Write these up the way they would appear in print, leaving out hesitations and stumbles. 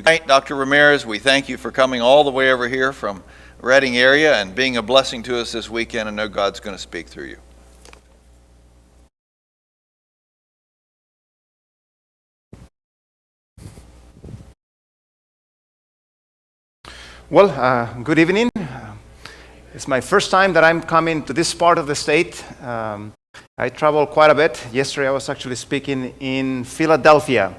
Dr. Ramirez, we thank you for coming all the way over here from Redding area and being a blessing to us this weekend. I know God's going to speak through you. Well, good evening. It's my first time that I'm coming to this part of the state. I travel quite a bit. Yesterday I was actually speaking in Philadelphia.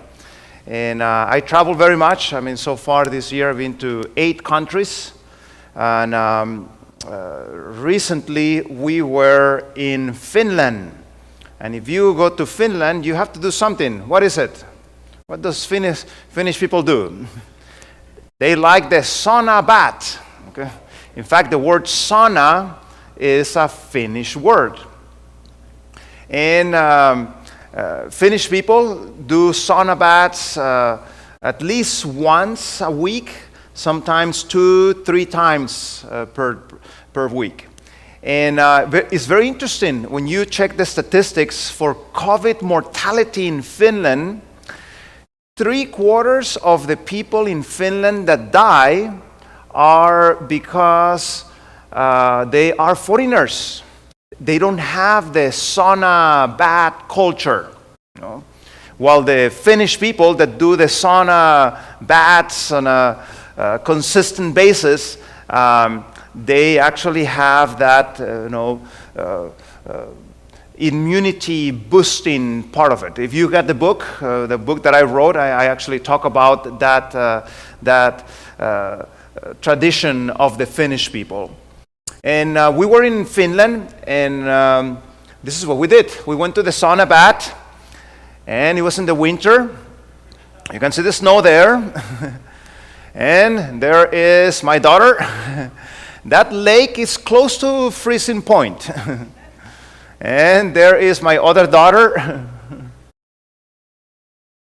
And I travel very much. I mean, so far this year I've been to 8 countries. And recently we were in Finland. And if you go to Finland, you have to do something. What is it? What does Finnish people do? They like the sauna bath. Okay? In fact, the word sauna is a Finnish word. And Finnish people do sauna baths at least once a week, sometimes 2-3 times per week. And it's very interesting when you check the statistics for COVID mortality in Finland. 3/4 of the people in Finland that die are because they are foreigners. They don't have the sauna bath culture. You know? While the Finnish people that do the sauna baths on a consistent basis, they actually have that, immunity boosting part of it. If you got the book that I wrote, I actually talk about that tradition of the Finnish people. And we were in Finland, and this is what we did. We went to the sauna bath, and it was in the winter. You can see the snow there. And there is my daughter. That lake is close to freezing point. And there is my other daughter.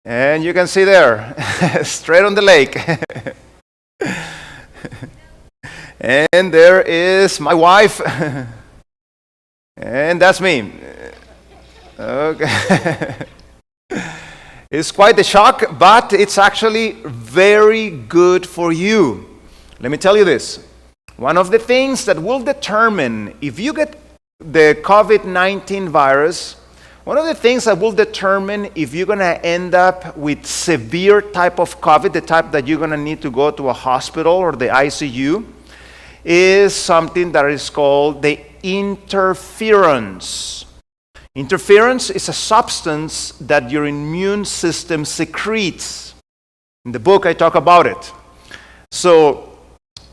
And you can see there, straight on the lake. And there is my wife. And that's me. Okay. It's quite a shock, but it's actually very good for you. Let me tell you this. One of the things that will determine if you get the COVID-19 virus, one of the things that will determine if you're going to end up with severe type of COVID, the type that you're going to need to go to a hospital or the ICU, is something that is called the interference. Interference is a substance that your immune system secretes. In the book, I talk about it. So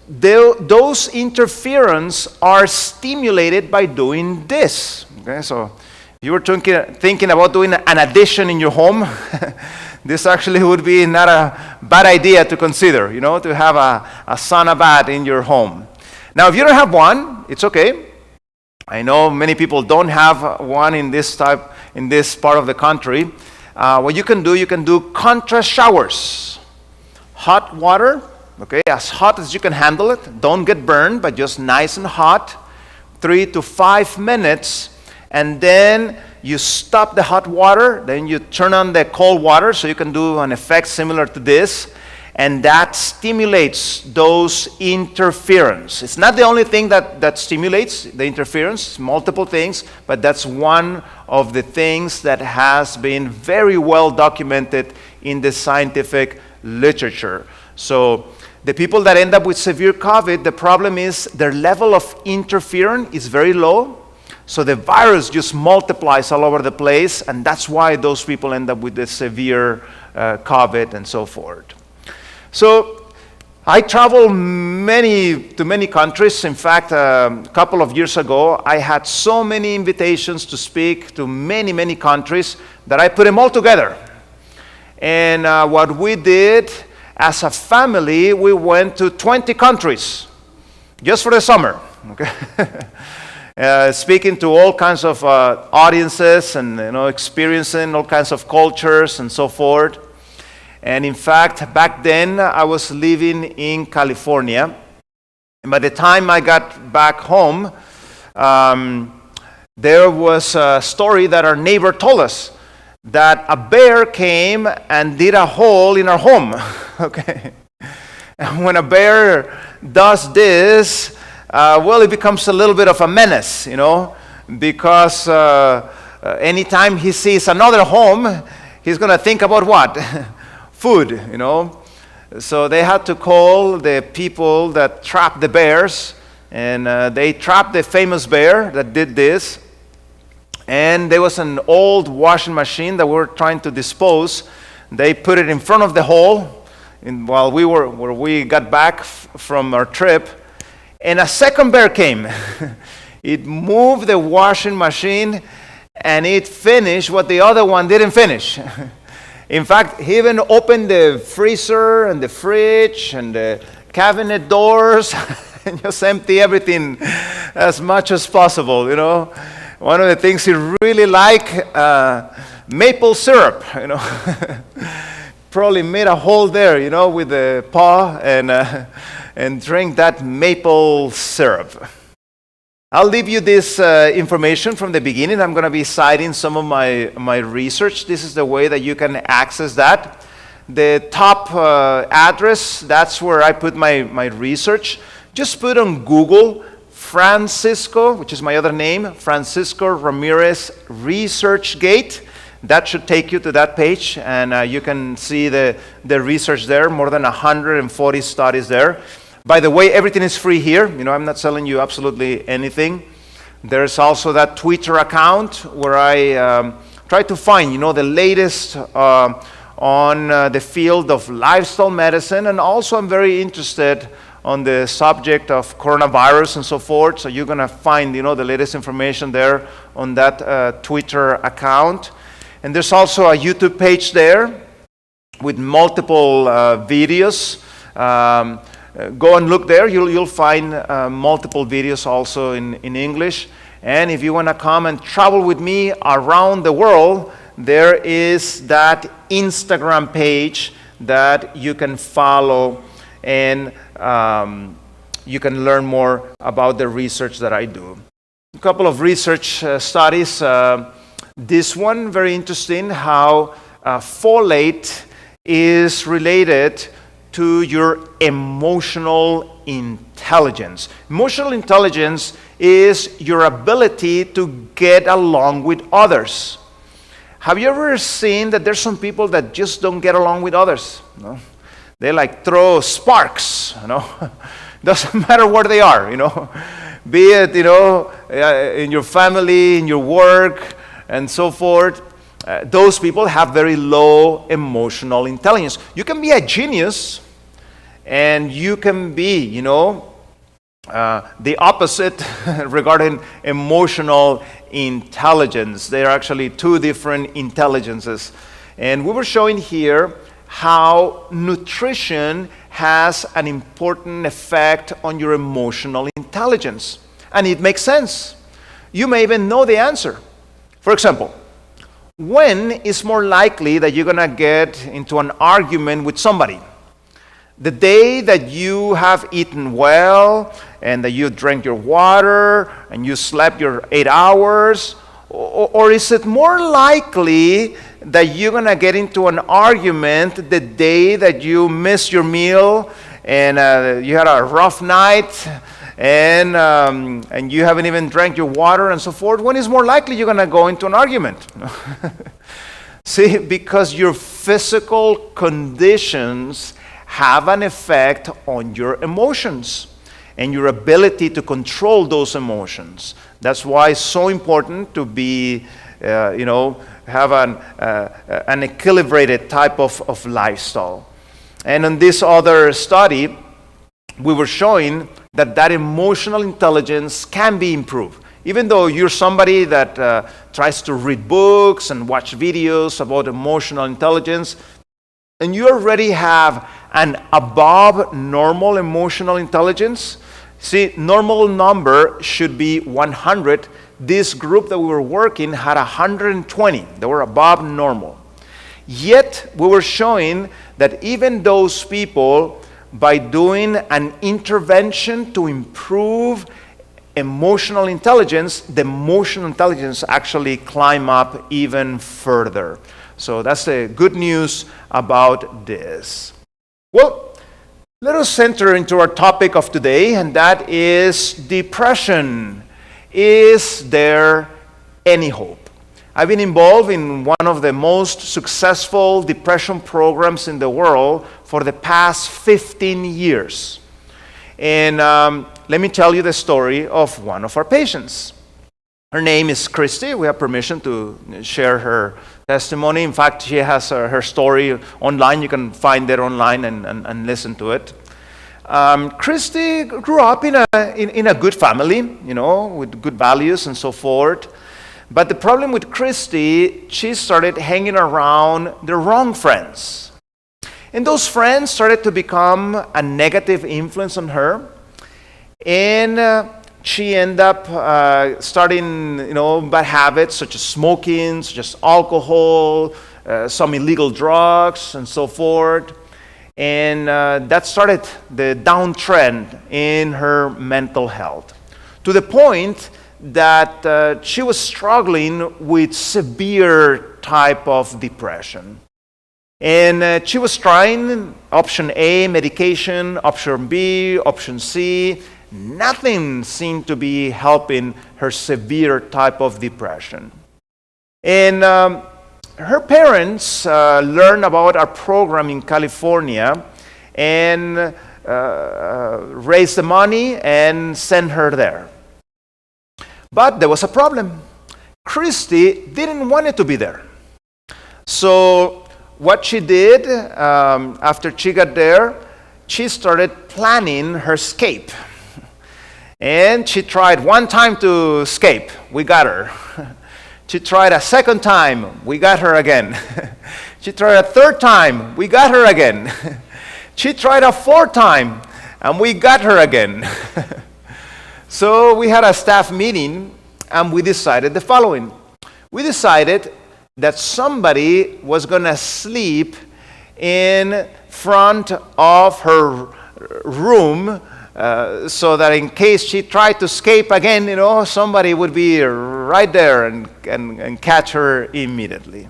those interference are stimulated by doing this. Okay, so if you were thinking about doing an addition in your home, this actually would be not a bad idea to consider, to have a sauna bath in your home. Now, if you don't have one, it's okay. I know many people don't have one in this part of the country. What you can do contrast showers. Hot water, okay, as hot as you can handle it. Don't get burned, but just nice and hot. 3 to 5 minutes, and then you stop the hot water, then you turn on the cold water, so you can do an effect similar to this. And that stimulates those interference. It's not the only thing that stimulates the interference, multiple things, but that's one of the things that has been very well documented in the scientific literature. So the people that end up with severe COVID, the problem is their level of interferon is very low. So the virus just multiplies all over the place, and that's why those people end up with the severe COVID and so forth. So I travel to many countries. In fact, a couple of years ago, I had so many invitations to speak to many countries that I put them all together. And what we did as a family, we went to 20 countries just for the summer. Okay. Speaking to all kinds of audiences and experiencing all kinds of cultures and so forth. And in fact, back then, I was living in California. And by the time I got back home, there was a story that our neighbor told us that a bear came and did a hole in our home. Okay. And when a bear does this, well, it becomes a little bit of a menace, because anytime he sees another home, he's going to think about what? Food, So they had to call the people that trapped the bears, and they trapped the famous bear that did this. And there was an old washing machine that we were trying to dispose. They put it in front of the hole while we got back from our trip. And a second bear came. It moved the washing machine, and it finished what the other one didn't finish. In fact, he even opened the freezer and the fridge and the cabinet doors and just empty everything as much as possible, One of the things he really liked, maple syrup, Probably made a hole there, with the paw and drink that maple syrup. I'll leave you this information from the beginning. I'm going to be citing some of my research. This is the way that you can access that. The top address, that's where I put my research. Just put on Google Francisco, which is my other name, Francisco Ramirez ResearchGate. That should take you to that page, and you can see the research there, more than 140 studies there. By the way, everything is free here. I'm not selling you absolutely anything. There's also that Twitter account where I try to find, the latest on the field of lifestyle medicine, and also I'm very interested on the subject of coronavirus and so forth. So you're going to find, the latest information there on that Twitter account. And there's also a YouTube page there with multiple videos. Go and look there. You'll find multiple videos also in English. And if you want to come and travel with me around the world, there is that Instagram page that you can follow, and you can learn more about the research that I do. A couple of research studies. This one, very interesting, how folate is related to your emotional intelligence. Emotional intelligence is your ability to get along with others. Have you ever seen that there's some people that just don't get along with others? They throw sparks, Doesn't matter where they are, Be it, in your family, in your work, and so forth. Those people have very low emotional intelligence. You can be a genius, and you can be, the opposite regarding emotional intelligence. They are actually two different intelligences. And we were showing here how nutrition has an important effect on your emotional intelligence. And it makes sense. You may even know the answer. For example, when is more likely that you're going to get into an argument with somebody? The day that you have eaten well and that you drank your water and you slept your 8 hours? Or is it more likely that you're going to get into an argument the day that you miss your meal and you had a rough night and you haven't even drank your water and so forth? When is more likely you're going to go into an argument? See, because your physical conditions have an effect on your emotions and your ability to control those emotions. That's why it's so important to be, have an equilibrated type of lifestyle. And in this other study, we were showing that emotional intelligence can be improved. Even though you're somebody that tries to read books and watch videos about emotional intelligence, and you already have an above normal emotional intelligence, see, normal number should be 100. This group that we were working had 120. They were above normal. Yet, we were showing that even those people, by doing an intervention to improve emotional intelligence, the emotional intelligence actually climb up even further. So that's the good news about this. Well, let us enter into our topic of today, and that is depression. Is there any hope? I've been involved in one of the most successful depression programs in the world for the past 15 years. And let me tell you the story of one of our patients. Her name is Christy. We have permission to share her testimony. In fact, she has her story online. You can find it online and listen to it. Christy grew up in a good family, with good values and so forth. But the problem with Christy, she started hanging around the wrong friends. And those friends started to become a negative influence on her. And she ended up starting, bad habits such as smoking, such as alcohol, some illegal drugs, and so forth. And that started the downtrend in her mental health, to the point that she was struggling with severe type of depression. And she was trying option A, medication, option B, option C. Nothing seemed to be helping her severe type of depression. And her parents learned about our program in California and raised the money and sent her there. But there was a problem. Christy didn't want it to be there. So what she did after she got there, she started planning her escape. And she tried one time to escape. We got her. She tried a second time. We got her again. She tried a third time. We got her again. She tried a fourth time, and we got her again. So we had a staff meeting, and we decided the following. We decided that somebody was going to sleep in front of her room so that in case she tried to escape again, somebody would be right there and catch her immediately.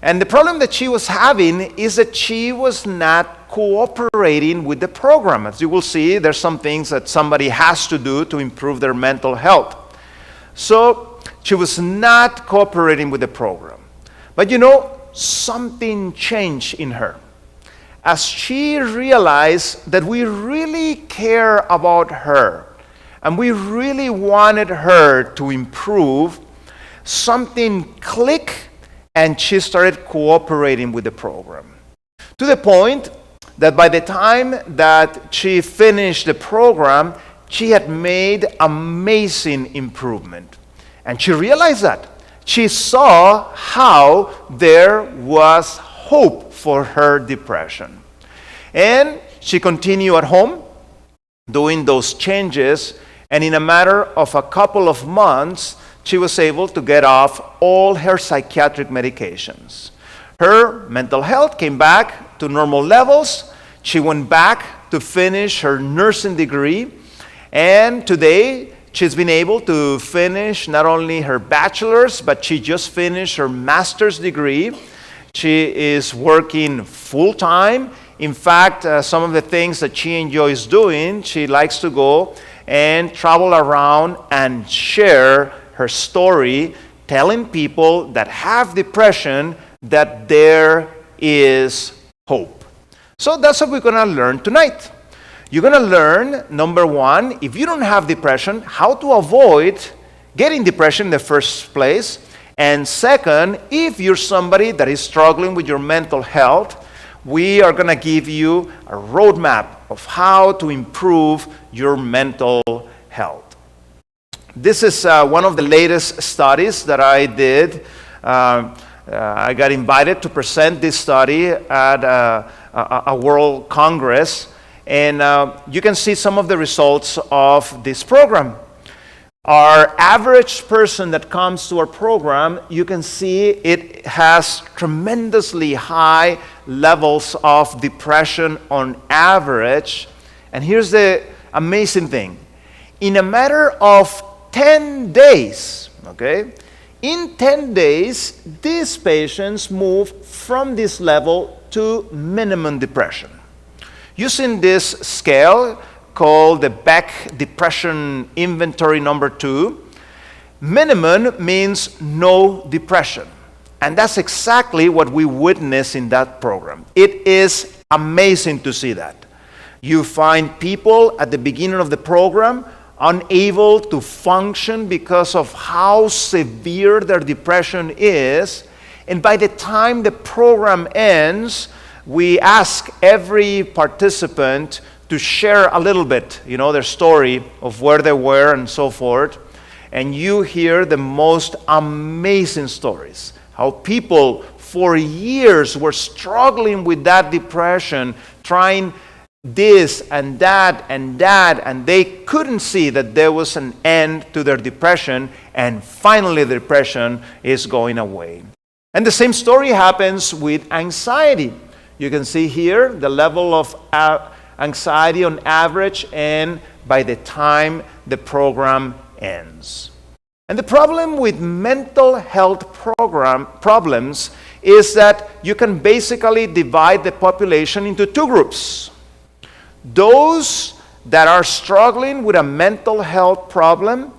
And the problem that she was having is that she was not cooperating with the program. As you will see, there's some things that somebody has to do to improve their mental health. So she was not cooperating with the program. But something changed in her. As she realized that we really care about her and we really wanted her to improve, something clicked and she started cooperating with the program. To the point that by the time that she finished the program, she had made amazing improvement. And she realized that. She saw how there was hope for her depression. And she continued at home doing those changes, and in a matter of a couple of months, she was able to get off all her psychiatric medications. Her mental health came back to normal levels. She went back to finish her nursing degree, and today she's been able to finish not only her bachelor's, but she just finished her master's degree. She is working full-time. In fact, some of the things that she enjoys doing, she likes to go and travel around and share her story, telling people that have depression that there is hope. So that's what we're going to learn tonight. You're going to learn, number one, if you don't have depression, how to avoid getting depression in the first place. And second, if you're somebody that is struggling with your mental health, we are going to give you a roadmap of how to improve your mental health. This is one of the latest studies that I did. I got invited to present this study at a World Congress, and you can see some of the results of this program. Our average person that comes to our program, you can see it has tremendously high levels of depression on average. And here's the amazing thing. in a matter of 10 days, okay? In 10 days, these patients move from this level to minimum depression. Using this scale called the Beck Depression Inventory Number 2, minimum means no depression. And that's exactly what we witness in that program. It is amazing to see that. You find people at the beginning of the program unable to function because of how severe their depression is. And by the time the program ends, we ask every participant to share a little bit, their story of where they were and so forth. And you hear the most amazing stories. How people for years were struggling with that depression, trying this and that, and they couldn't see that there was an end to their depression, and finally the depression is going away. And the same story happens with anxiety. You can see here the level of anxiety on average, and by the time the program ends. And the problem with mental health problems is that you can basically divide the population into two groups. Those that are struggling with a mental health problem,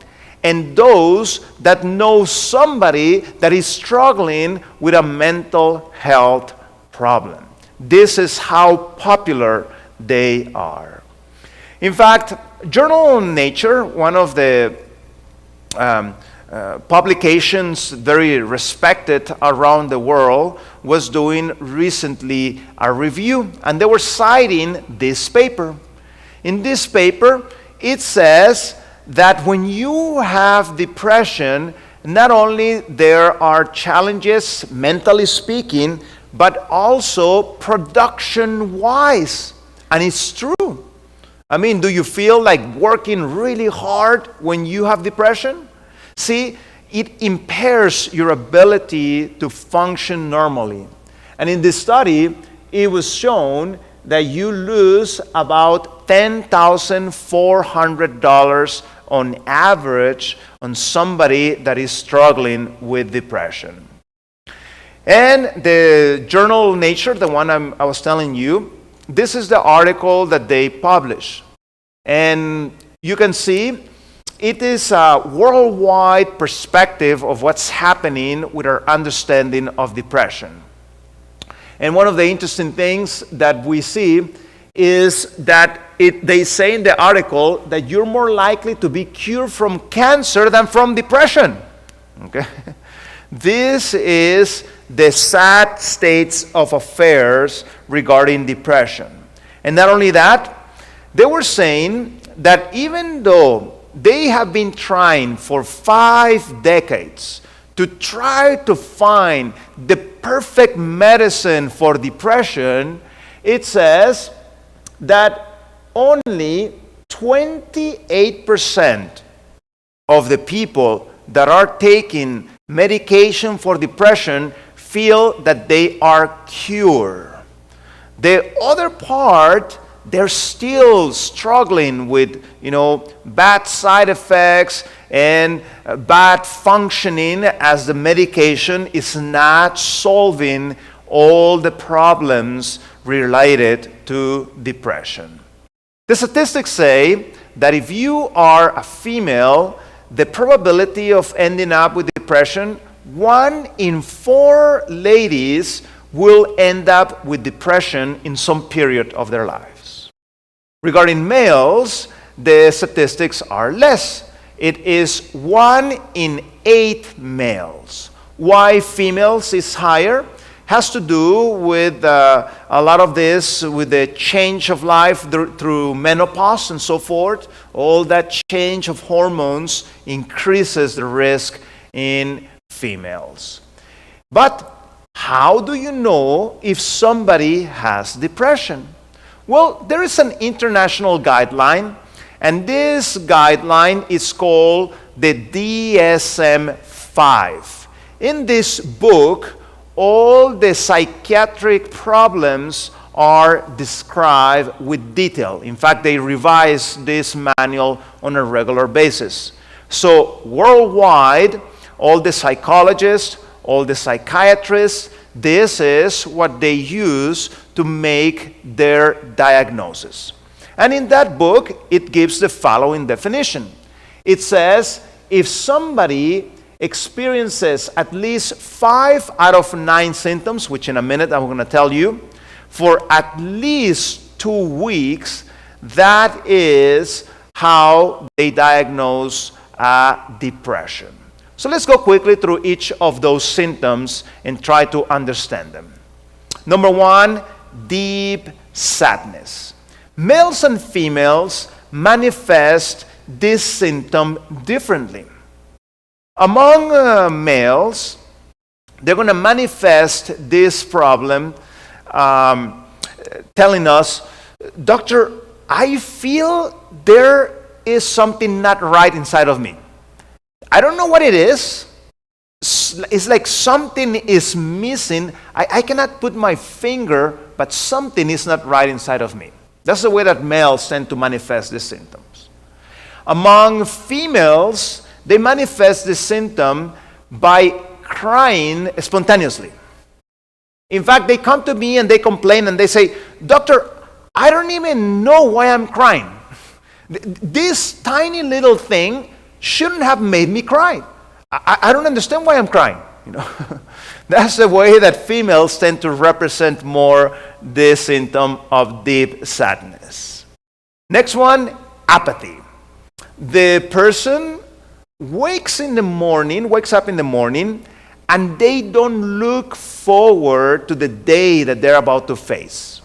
and those that know somebody that is struggling with a mental health problem. This is how popular they are. In fact, Journal Nature, one of the publications very respected around the world, was doing recently a review, and they were citing this paper. In this paper, it says that when you have depression, not only there are challenges, mentally speaking, but also production-wise. And it's true. I mean, do you feel like working really hard when you have depression? See, it impairs your ability to function normally. And in this study, it was shown that you lose about $10,400 on average on somebody that is struggling with depression. And the journal Nature, the one I was telling you, this is the article that they publish. And you can see it is a worldwide perspective of what's happening with our understanding of depression. And one of the interesting things that we see is that they say in the article that you're more likely to be cured from cancer than from depression. Okay? This is the sad states of affairs regarding depression. And not only that, they were saying that even though they have been trying for 5 decades to try to find the perfect medicine for depression, it says that only 28% of the people that are taking medication for depression feel that they are cured. The other part, they're still struggling with, bad side effects and bad functioning, as the medication is not solving all the problems related to depression. The statistics say that if you are a female, the probability of ending up with depression, 1 in 4 ladies will end up with depression in some period of their lives. Regarding males, the statistics are less. It is 1 in 8 males. Why females is higher? Has to do with a lot of this, with the change of life through menopause and so forth. All that change of hormones increases the risk in females. But how do you know if somebody has depression? Well, there is an international guideline, and this guideline is called the DSM-5. In this book, all the psychiatric problems are described with detail. In fact, they revise this manual on a regular basis. So worldwide, all the psychologists, all the psychiatrists, this is what they use to make their diagnosis. And in that book, it gives the following definition. It says, if somebody experiences at least 5 out of 9 symptoms, which in a minute I'm going to tell you, for at least 2 weeks, that is how they diagnose depression. So let's go quickly through each of those symptoms and try to understand them. Number 1, deep sadness. Males and females manifest this symptom differently. Among males, they're going to manifest this problem telling us, Doctor, I feel there is something not right inside of me. I don't know what it is. It's like something is missing. I cannot put my finger, but something is not right inside of me. That's the way that males tend to manifest these symptoms. Among females, they manifest this symptom by crying spontaneously. In fact, they come to me and they complain and they say, Doctor, I don't even know why I'm crying. This tiny little thing shouldn't have made me cry. I don't understand why I'm crying. That's the way that females tend to represent more this symptom of deep sadness. Next one, apathy. The person wakes up in the morning, and they don't look forward to the day that they're about to face.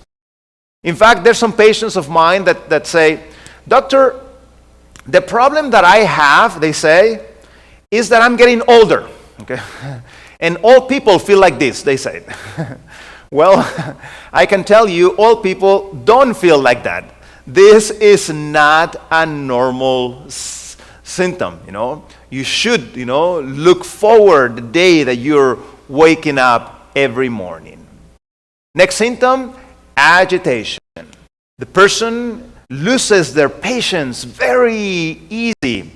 In fact, there's some patients of mine that say, Doctor, the problem that I have, they say, is that I'm getting older. Okay? And old people feel like this, they say. Well, I can tell you, old people don't feel like that. This is not a normal symptom, You should, look forward the day that you're waking up every morning. Next symptom, agitation. The person loses their patience very easy.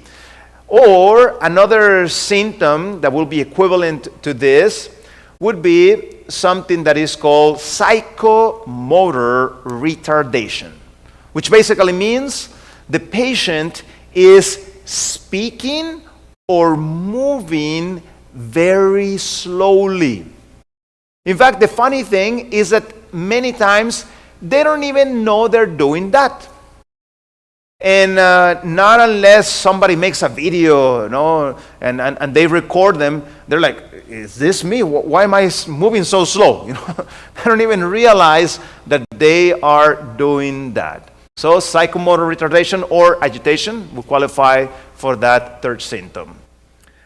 Or another symptom that will be equivalent to this would be something that is called psychomotor retardation, which basically means the patient is speaking or moving very slowly. In fact, the funny thing is that many times they don't even know they're doing that. And not unless somebody makes a video, and they record them, they're like, is this me? Why am I moving so slow? They don't even realize that they are doing that. So psychomotor retardation or agitation will qualify for that third symptom.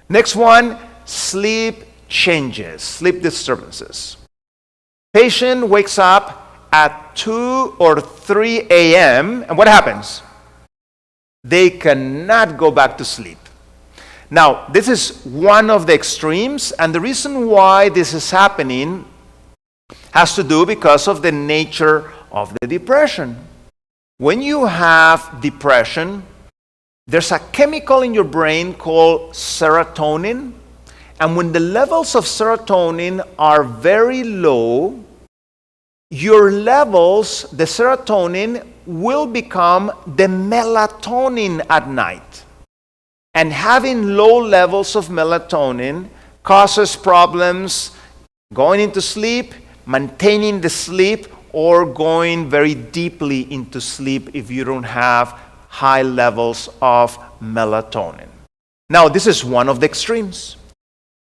Next one, sleep changes, sleep disturbances. Patient wakes up at 2 or 3 a.m. and what happens? They cannot go back to sleep. Now, this is one of the extremes, and the reason why this is happening has to do because of the nature of the depression. When you have depression, there's a chemical in your brain called serotonin, and when the levels of serotonin are very low, your levels, the serotonin, will become the melatonin at night. And having low levels of melatonin causes problems going into sleep, maintaining the sleep, or going very deeply into sleep if you don't have high levels of melatonin. Now, this is one of the extremes.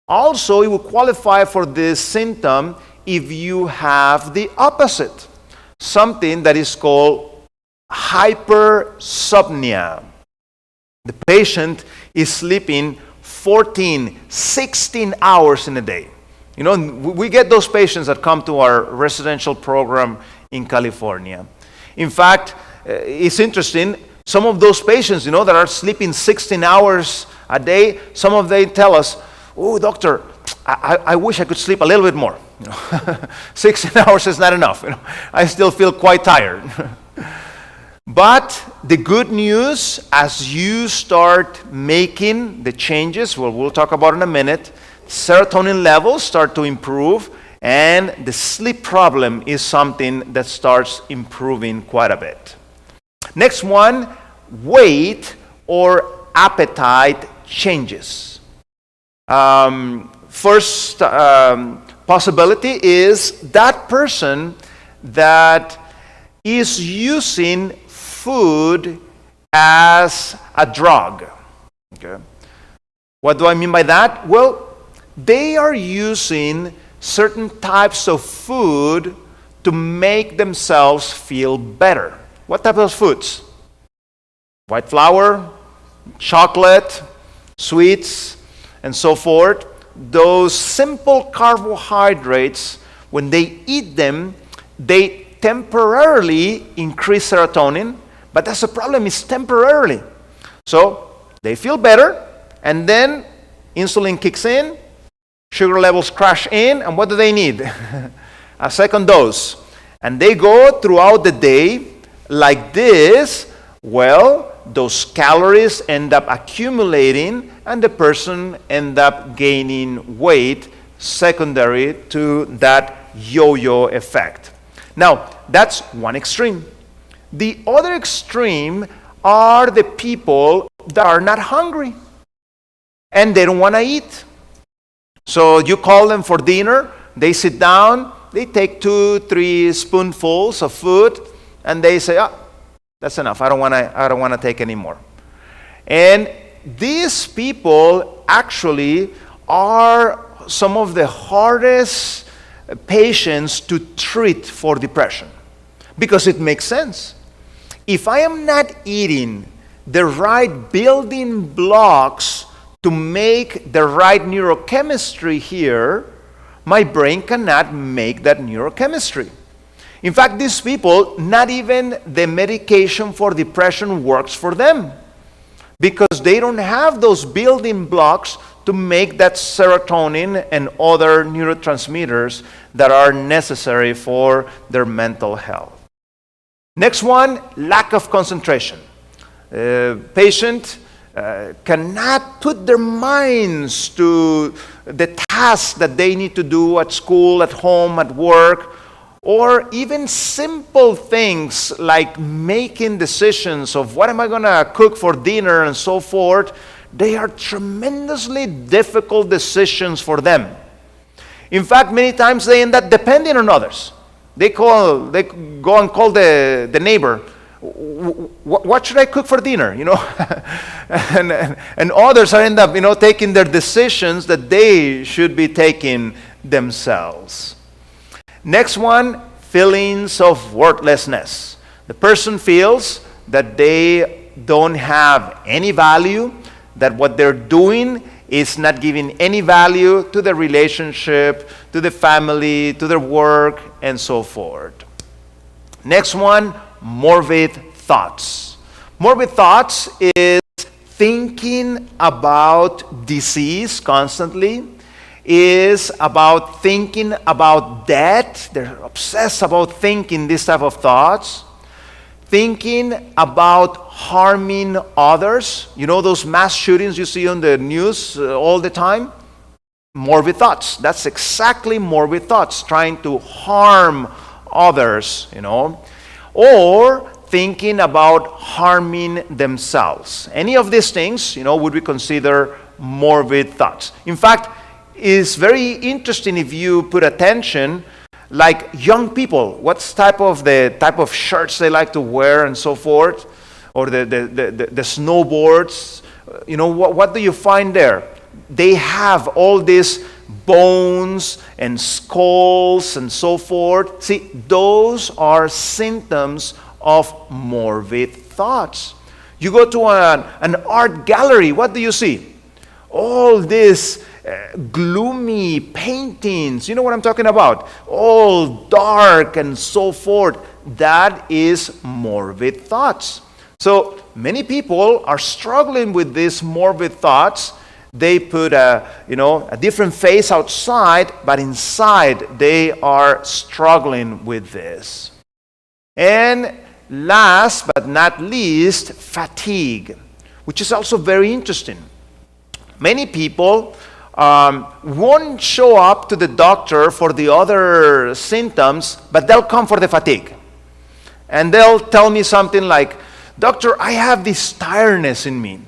Also, it will qualify for this symptom if you have the opposite, something that is called hypersomnia. The patient is sleeping 14, 16 hours in a day. We get those patients that come to our residential program in California. In fact, it's interesting, some of those patients, that are sleeping 16 hours a day, some of them tell us, oh, doctor, I wish I could sleep a little bit more. 16 hours is not enough. I still feel quite tired. But the good news, as you start making the changes, well, we'll talk about in a minute, serotonin levels start to improve, and the sleep problem is something that starts improving quite a bit. Next one, weight or appetite changes. First possibility is that person that is using food as a drug. Okay. What do I mean by that? Well, they are using certain types of food to make themselves feel better. What type of foods? White flour, chocolate, sweets, and so forth. Those simple carbohydrates, when they eat them, they temporarily increase serotonin, but that's the problem, is temporarily. So they feel better, and then insulin kicks in, sugar levels crash in, and what do they need? A second dose. And they go throughout the day like this. Well, those calories end up accumulating, and the person end up gaining weight secondary to that yo-yo effect. Now, that's one extreme. The other extreme are the people that are not hungry and they don't want to eat. So you call them for dinner, they sit down, they take 2-3 spoonfuls of food, and they say, that's enough, I don't want to take any more. And these people actually are some of the hardest patients to treat for depression, because it makes sense. If I am not eating the right building blocks to make the right neurochemistry here, my brain cannot make that neurochemistry. In fact, these people, not even the medication for depression works for them, because they don't have those building blocks to make that serotonin and other neurotransmitters that are necessary for their mental health. Next one, lack of concentration. Patient cannot put their minds to the tasks that they need to do at school, at home, at work, or even simple things like making decisions of what am I going to cook for dinner and so forth. They are tremendously difficult decisions for them. In fact, many times they end up depending on others. They go and call the neighbor. What should I cook for dinner? and others are end up taking their decisions that they should be taking themselves. Next one, feelings of worthlessness. The person feels that they don't have any value, that what they're doing is not giving any value to the relationship, to the family, to their work, and so forth. Next one, morbid thoughts. Morbid thoughts is thinking about disease constantly, is about thinking about death. They're obsessed about thinking this type of thoughts. Thinking about harming others. Those mass shootings you see on the news all the time? Morbid thoughts. That's exactly morbid thoughts, trying to harm others, Or thinking about harming themselves. Any of these things, would we consider morbid thoughts. In fact, it's very interesting if you put attention, like young people, what's type of shirts they like to wear and so forth, or the snowboards, what do you find there? They have all these bones and skulls and so forth. See, those are symptoms of morbid thoughts. You go to an art gallery, what do you see? All these gloomy paintings, you know what I'm talking about? All dark and so forth. That is morbid thoughts. So many people are struggling with these morbid thoughts They put a different face outside, but inside they are struggling with this. And last but not least, fatigue, which is also very interesting. Many people won't show up to the doctor for the other symptoms, but they'll come for the fatigue. And they'll tell me something like, "Doctor, I have this tiredness in me.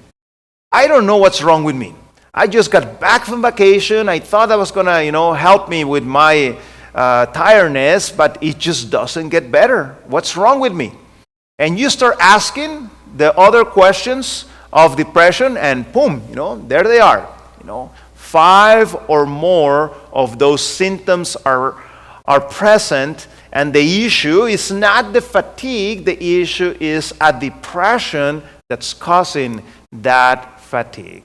I don't know what's wrong with me. I just got back from vacation. I thought that was going to, help me with my tiredness, but it just doesn't get better. What's wrong with me?" And you start asking the other questions of depression, and boom, there they are. 5 or more of those symptoms are present, and the issue is not the fatigue, the issue is a depression that's causing that fatigue.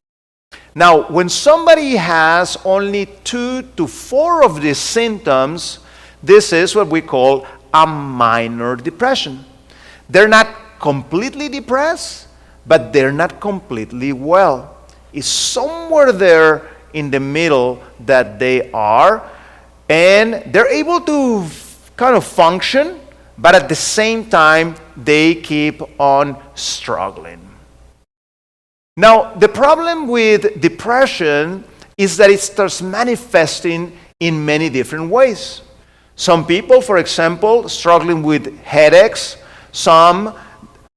Now, when somebody has only 2 to 4 of these symptoms, this is what we call a minor depression. They're not completely depressed, but they're not completely well. It's somewhere there in the middle that they are, and they're able to kind of function, but at the same time, they keep on struggling. Now, the problem with depression is that it starts manifesting in many different ways. Some people, for example, struggling with headaches.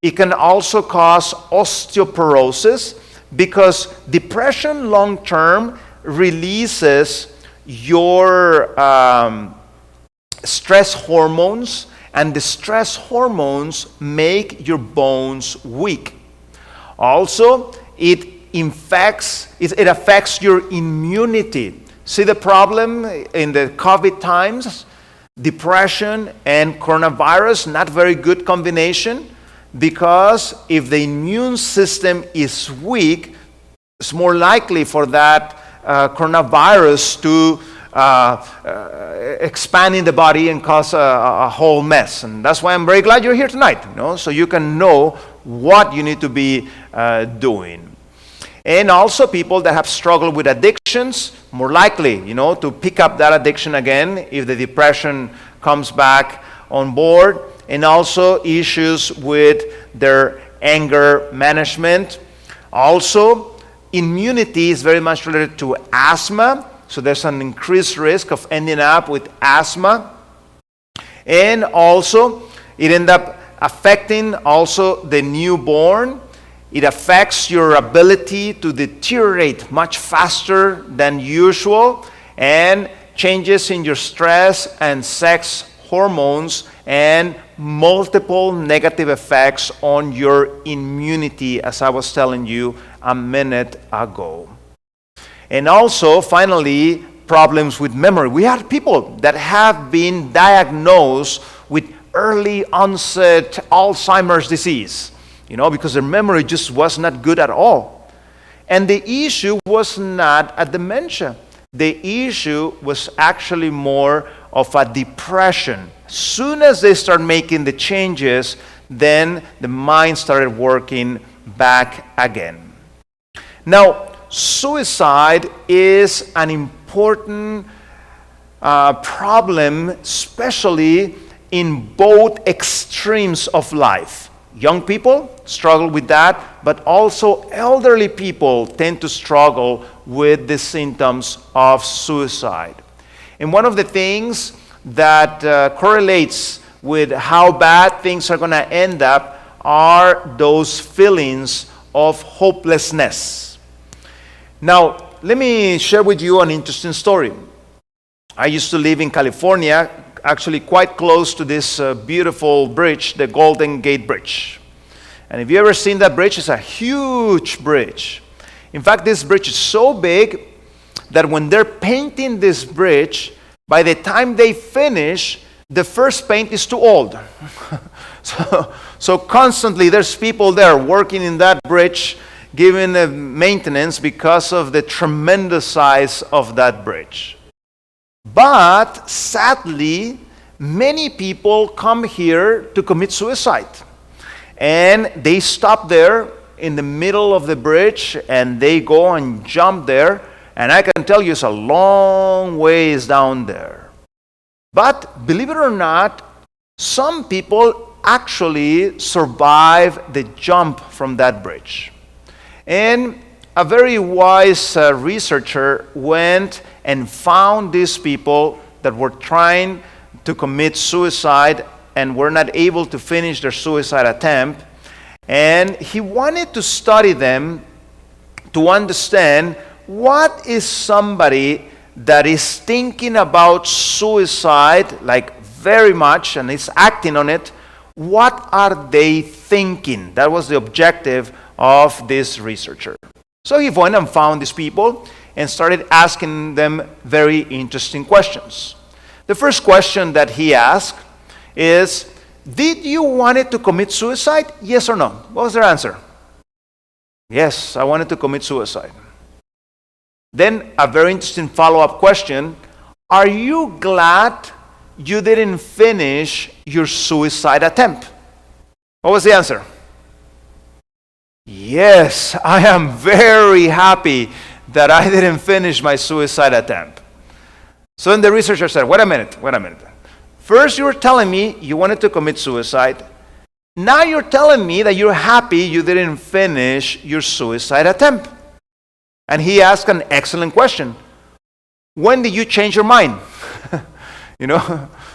It can also cause osteoporosis, because depression long-term releases your stress hormones, and the stress hormones make your bones weak. Also, it affects your immunity. See the problem in the COVID times? Depression and coronavirus, not very good combination, because if the immune system is weak, it's more likely for that coronavirus to expand in the body and cause a whole mess. And that's why I'm very glad you're here tonight, so you can know what you need to be doing. And also people that have struggled with addictions, more likely, to pick up that addiction again if the depression comes back on board. And also issues with their anger management. Also, immunity is very much related to asthma. So there's an increased risk of ending up with asthma. And also, it ends up affecting also the newborn. It affects your ability to deteriorate much faster than usual, and changes in your stress and sex hormones, and multiple negative effects on your immunity, as I was telling you a minute ago. And also, finally, problems with memory. We have people that have been diagnosed with early onset Alzheimer's disease, because their memory just was not good at all. And the issue was not a dementia. The issue was actually more of a depression. Soon as they start making the changes, then the mind started working back again. Now, suicide is an important problem, especially in both extremes of life. Young people struggle with that, but also elderly people tend to struggle with the symptoms of suicide. And one of the things that correlates with how bad things are going to end up are those feelings of hopelessness. Now, let me share with you an interesting story. I used to live in California, actually quite close to this beautiful bridge, the Golden Gate Bridge. And if you ever seen that bridge, it's a huge bridge. In fact, this bridge is so big that when they're painting this bridge, by the time they finish, the first paint is too old. So constantly there's people there working in that bridge, giving maintenance because of the tremendous size of that bridge. But sadly, many people come here to commit suicide. And they stop there in the middle of the bridge and they go and jump there, and I can tell you it's a long ways down there. But believe it or not, some people actually survive the jump from that bridge. And a very wise researcher went and found these people that were trying to commit suicide and were not able to finish their suicide attempt. And he wanted to study them to understand what is somebody that is thinking about suicide like very much and is acting on it. What are they thinking? That was the objective of this researcher. So he went and found these people and started asking them very interesting questions. The first question that he asked is, did you want to commit suicide? Yes or no? What was their answer? Yes, I wanted to commit suicide. Then a very interesting follow-up question, are you glad you didn't finish your suicide attempt? What was the answer? Yes, I am very happy that I didn't finish my suicide attempt. So then the researcher said, wait a minute. First you were telling me you wanted to commit suicide. Now you're telling me that you're happy you didn't finish your suicide attempt. And he asked an excellent question. When did you change your mind?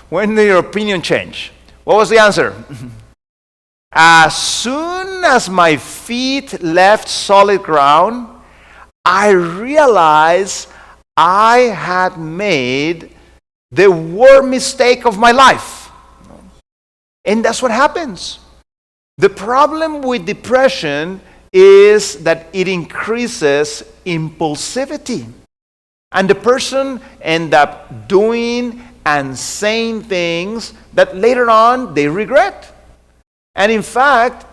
When did your opinion change? What was the answer? As soon as my feet left solid ground, I realized I had made the worst mistake of my life. And that's what happens. The problem with depression is that it increases impulsivity. And the person ends up doing and saying things that later on they regret. And in fact,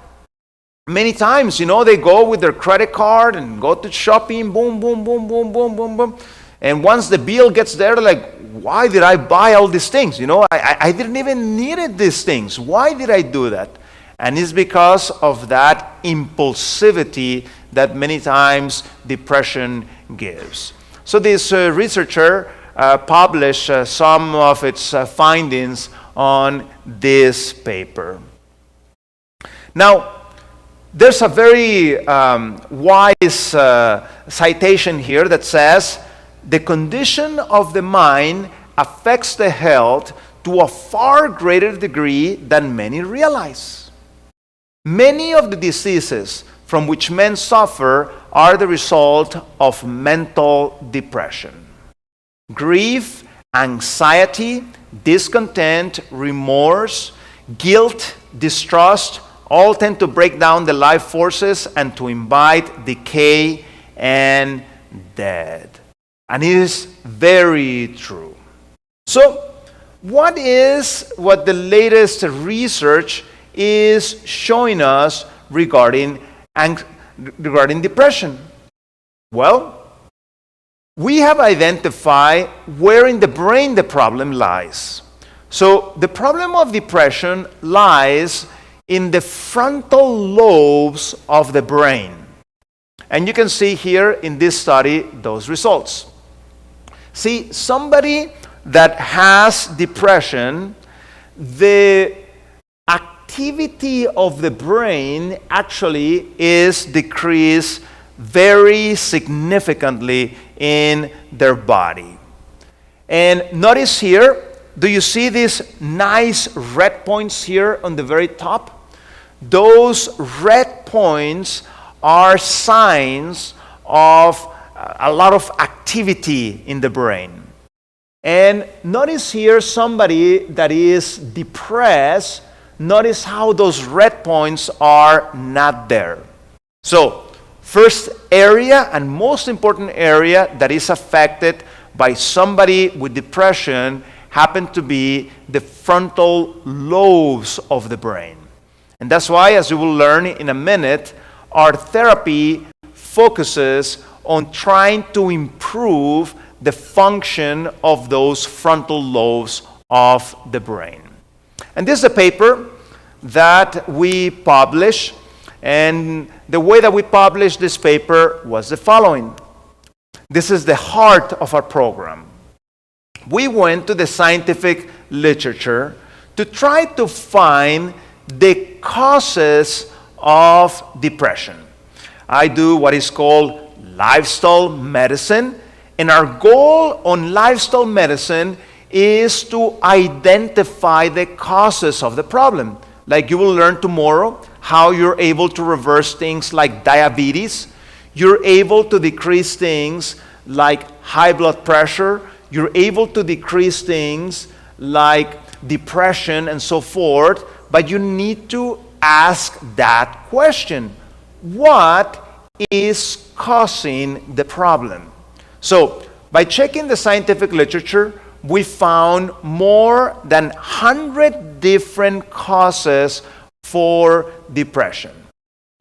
many times, they go with their credit card and go to shopping, boom, boom, boom, boom, boom, boom, boom. And once the bill gets there, they're like, why did I buy all these things? I didn't even need these things. Why did I do that? And it's because of that impulsivity that many times depression gives. So this researcher published some of its findings on this paper. Now, there's a very wise citation here that says, the condition of the mind affects the health to a far greater degree than many realize. Many of the diseases from which men suffer are the result of mental depression. Grief, anxiety, discontent, remorse, guilt, distrust, all tend to break down the life forces and to invite decay and death. And it is very true. So, what the latest research is showing us regarding depression? Well, we have identified where in the brain the problem lies. So, the problem of depression lies in the frontal lobes of the brain. And you can see here in this study those results. See, somebody that has depression, the activity of the brain actually is decreased very significantly in their body. And notice here, do you see these nice red points here on the very top? Those red points are signs of a lot of activity in the brain. And notice here somebody that is depressed, notice how those red points are not there. So, first area and most important area that is affected by somebody with depression happen to be the frontal lobes of the brain. And that's why, as you will learn in a minute, our therapy focuses on trying to improve the function of those frontal lobes of the brain. And this is a paper that we publish, And the way that we published this paper was the following. This is the heart of our program. We went to the scientific literature to try to find the causes of depression. I do what is called lifestyle medicine, and our goal on lifestyle medicine is to identify the causes of the problem. Like you will learn tomorrow how you're able to reverse things like diabetes. You're able to decrease things like high blood pressure. You're able to decrease things like depression and so forth. But you need to ask that question. What is causing the problem? So, by checking the scientific literature, we found more than 100 different causes for depression.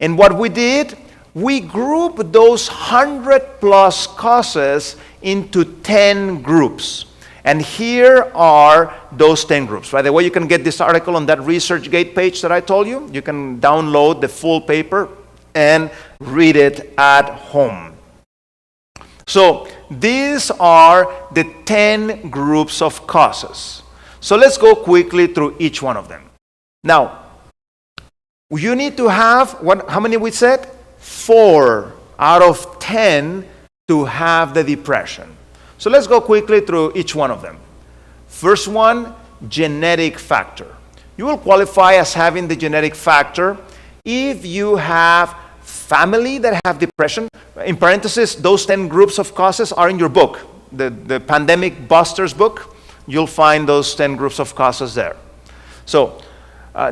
And what we did, we grouped those 100 plus causes into 10 groups. And here are those 10 groups. By the way, you can get this article on that ResearchGate page that I told you. You can download the full paper and read it at home. So these are the 10 groups of causes. So let's go quickly through each one of them. Now, you need to have, how many we said? 4 out of 10 to have the depression. So let's go quickly through each one of them. First one, genetic factor. You will qualify as having the genetic factor if you have family that have depression. In parentheses, those 10 groups of causes are in your book, the Pandemic Busters book. You'll find those 10 groups of causes there. So,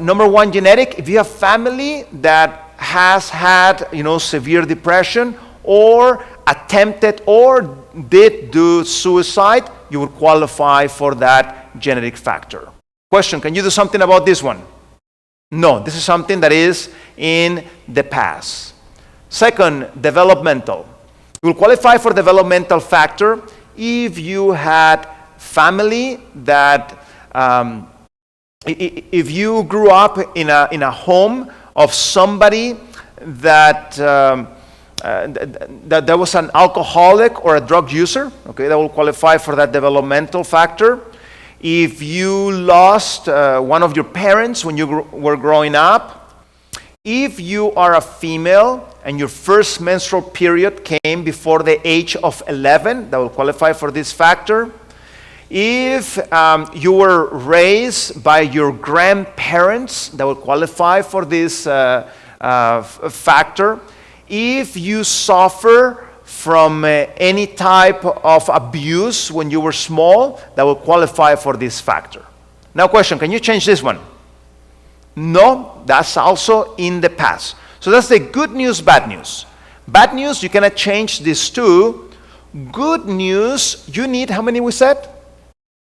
number one, genetic. If you have family that has had, severe depression or attempted or did do suicide, you would qualify for that genetic factor. Question, can you do something about this one? No, this is something that is in the past. Second, developmental. You will qualify for developmental factor if you had family that, if you grew up in a home of somebody that that was an alcoholic or a drug user, okay, that will qualify for that developmental factor. If you lost one of your parents when you were growing up, if you are a female and your first menstrual period came before the age of 11, that will qualify for this factor. If you were raised by your grandparents, that will qualify for this factor. If you suffer from any type of abuse when you were small, that will qualify for this factor. Now question, can you change this one? No, that's also in the past. So that's the good news, bad news. Bad news, you cannot change these two. Good news, you need, how many we said?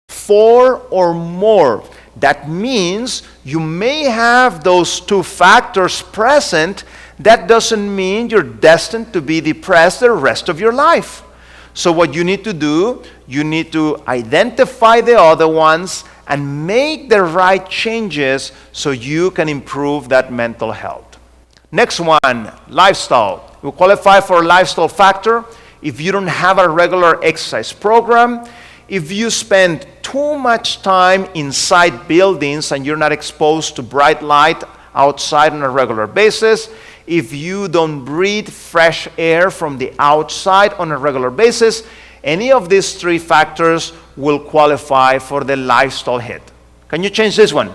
4 or more. That means you may have those 2 factors present. That doesn't mean you're destined to be depressed the rest of your life. So what you need to do, you need to identify the other ones and make the right changes so you can improve that mental health. Next one, lifestyle. You qualify for a lifestyle factor if you don't have a regular exercise program, if you spend too much time inside buildings and you're not exposed to bright light outside on a regular basis, if you don't breathe fresh air from the outside on a regular basis, any of these 3 factors will qualify for the lifestyle hit. Can you change this one?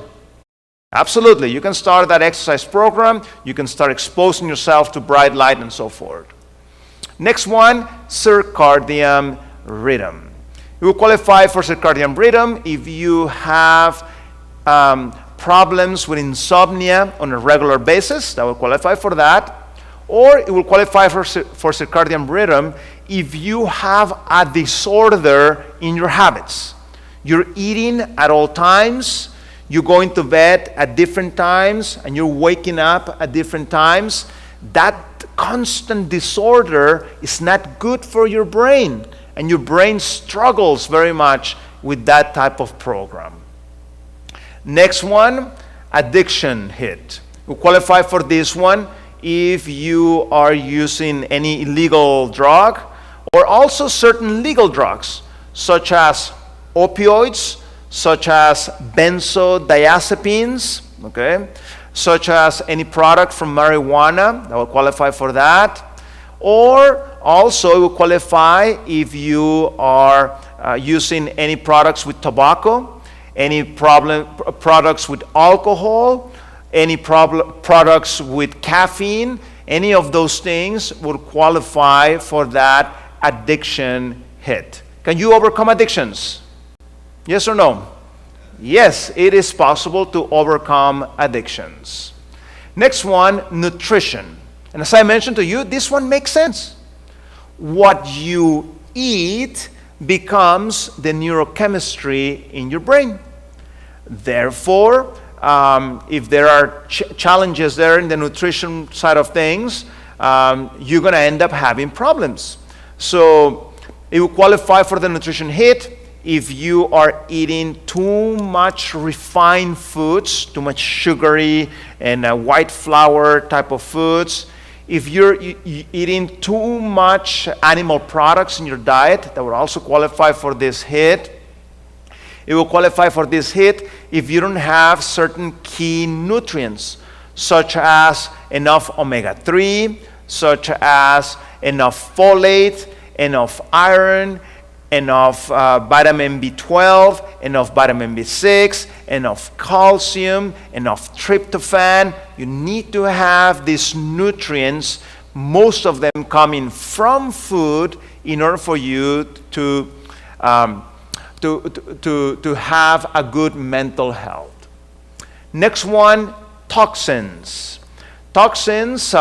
Absolutely. You can start that exercise program. You can start exposing yourself to bright light and so forth. Next one, circadian rhythm. You will qualify for circadian rhythm if you have problems with insomnia on a regular basis. That will qualify for that. Or it will qualify for circadian rhythm if you have a disorder in your habits. You're eating at all times, you're going to bed at different times, and you're waking up at different times. That constant disorder is not good for your brain, and your brain struggles very much with that type of program. Next one, addiction hit. You qualify for this one if you are using any illegal drug, or also certain legal drugs, such as opioids, such as benzodiazepines, okay, such as any product from marijuana, that will qualify for that. Or also it will qualify if you are using any products with tobacco, any products with alcohol, any products with caffeine. Any of those things would qualify for that addiction hit. Can you overcome addictions? Yes or no? Yes, it is possible to overcome addictions. Next one, nutrition. And as I mentioned to you, this one makes sense. What you eat becomes the neurochemistry in your brain. Therefore, if there are challenges there in the nutrition side of things, you're going to end up having problems. So it will qualify for the nutrition hit if you are eating too much refined foods, too much sugary and white flour type of foods. If you're eating too much animal products in your diet, that would also qualify for this hit. It will qualify for this hit if you don't have certain key nutrients, such as enough omega-3, such as enough folate, enough iron, enough vitamin B12, enough vitamin B6, enough calcium, enough tryptophan. You need to have these nutrients, most of them coming from food, in order for you to have a good mental health. Next one, toxins. Toxins,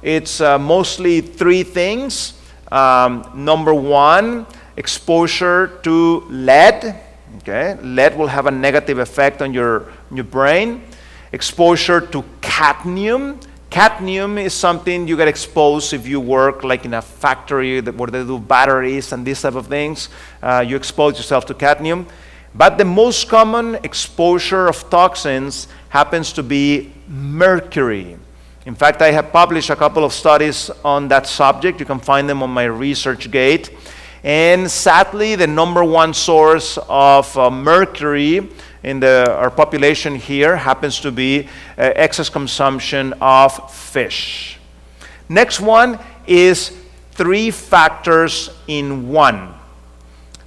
it's mostly three things. Number one, exposure to lead. Okay, lead will have a negative effect on your brain. Exposure to cadmium. Cadmium is something you get exposed if you work like in a factory where they do batteries and these type of things. You expose yourself to cadmium. But the most common exposure of toxins happens to be mercury. In fact, I have published a couple of studies on that subject. You can find them on my ResearchGate. And sadly, the number one source of mercury in our population here happens to be excess consumption of fish. Next one is 3 factors in one.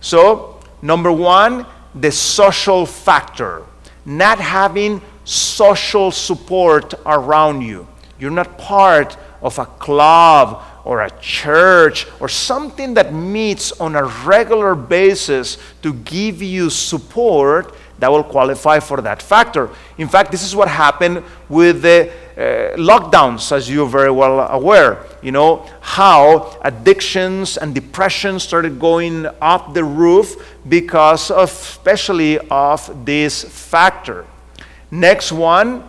So, number one, the social factor. Not having social support around you. You're not part of a club or a church or something that meets on a regular basis to give you support that will qualify for that factor. In fact, this is what happened with the lockdowns, as you're very well aware. You know, how addictions and depression started going up the roof because of, especially of this factor. Next one,